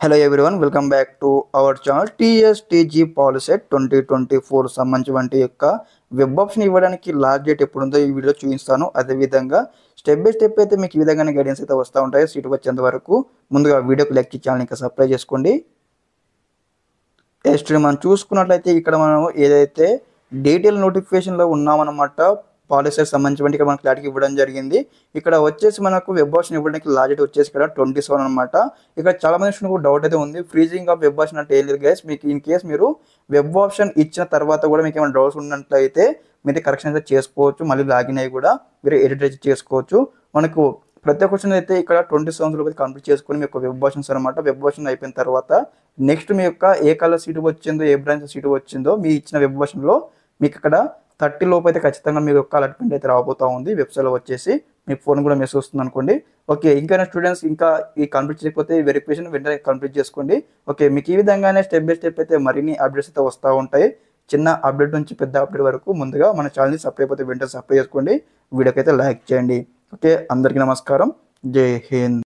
Hello everyone, welcome back to our channel. TSTG POLYCET 2024 సంబంధించి యొక్క web option ఇవ్వడానికి last date ఎప్పుడు ఉందో ఈ వీడియో చూపిస్తాను. అదేవిధంగా స్టెప్ బై స్టెప్ అయితే మీకు ఈ విధంగానే గైడెన్స్ అయితే వస్తూ ఉంటాయి సీటు వచ్చేంత వరకు. ముందుగా వీడియోకి లైక్ ఛానల్ ఇంకా సబ్స్క్రైబ్ చేసుకోండి. నెక్స్ట్ మనం చూసుకున్నట్లయితే ఇక్కడ మనం ఏదైతే డీటెయిల్ నోటిఫికేషన్లో ఉన్నామన్నమాట, పాలసీకి సంబంధించి ఇక్కడ మనకు క్లారిటీ ఇవ్వడం జరిగింది. ఇక్కడ వచ్చేసి మనకు వెబ్ ఆప్షన్ ఇవ్వడానికి లాస్ట్ డేట్ వచ్చేసి ఇక్కడ 27 అనమాట. ఇక్కడ చాలా మంది స్టూడెంట్స్ డౌట్ అయితే ఉంది, ఫ్రీజింగ్ ఆఫ్ వెబ్ ఆప్షన్ అంటే ఏం లేదు గైస్. మీకు ఇన్ కేస్ మీరు వెబ్ ఆప్షన్ ఇచ్చిన తర్వాత కూడా మీకు ఏమైనా డౌట్స్ ఉన్నట్లయితే మీరు కరెక్షన్ అయితే చేసుకోవచ్చు. మళ్ళీ లాగిన్ అయ్యి కూడా మీరు ఎడిట్ అయితే చేసుకోవచ్చు. మనకు ప్రతి క్వశ్చన్ అయితే ఇక్కడ 27 లోపు కంప్లీట్ చేసుకుని మీ యొక్క వెబ్ ఆప్షన్స్ అనమాట. వెబ్ ఆప్షన్ అయిపోయిన తర్వాత నెక్స్ట్ మీ యొక్క ఏ కలర్ సీటు వచ్చిందో, ఏ బ్రాంచ్ సీటు వచ్చిందో మీ ఇచ్చిన వెబ్ ఆప్షన్లో మీకు ఇక్కడ 30 లోపు అయితే ఖచ్చితంగా మీకు యొక్క అలర్ట్మెంట్ అయితే రాబోతూ ఉంది. వెబ్సైట్లో వచ్చేసి మీ ఫోన్ కూడా మెసేజ్ వస్తుంది అనుకోండి. ఓకే, ఇంకా స్టూడెంట్స్ ఇంకా ఈ కంప్లీట్ చేయకపోతే వెరిఫికేషన్ వెంటనే కంప్లీట్ చేసుకోండి. ఓకే, మీకు ఈ విధంగానే స్టెప్ బై స్టెప్ అయితే మరిన్ని అప్డేట్స్ అయితే వస్తూ ఉంటాయి. చిన్న అప్డేట్ నుంచి పెద్ద అప్డేట్ వరకు ముందుగా మన ఛానల్ని సబ్స్క్రైబ్ అయితే వెంటనే సబ్స్క్రైబ్ చేసుకోండి. వీడియోకి అయితే లైక్ చేయండి. ఓకే, అందరికీ నమస్కారం. జై హింద్.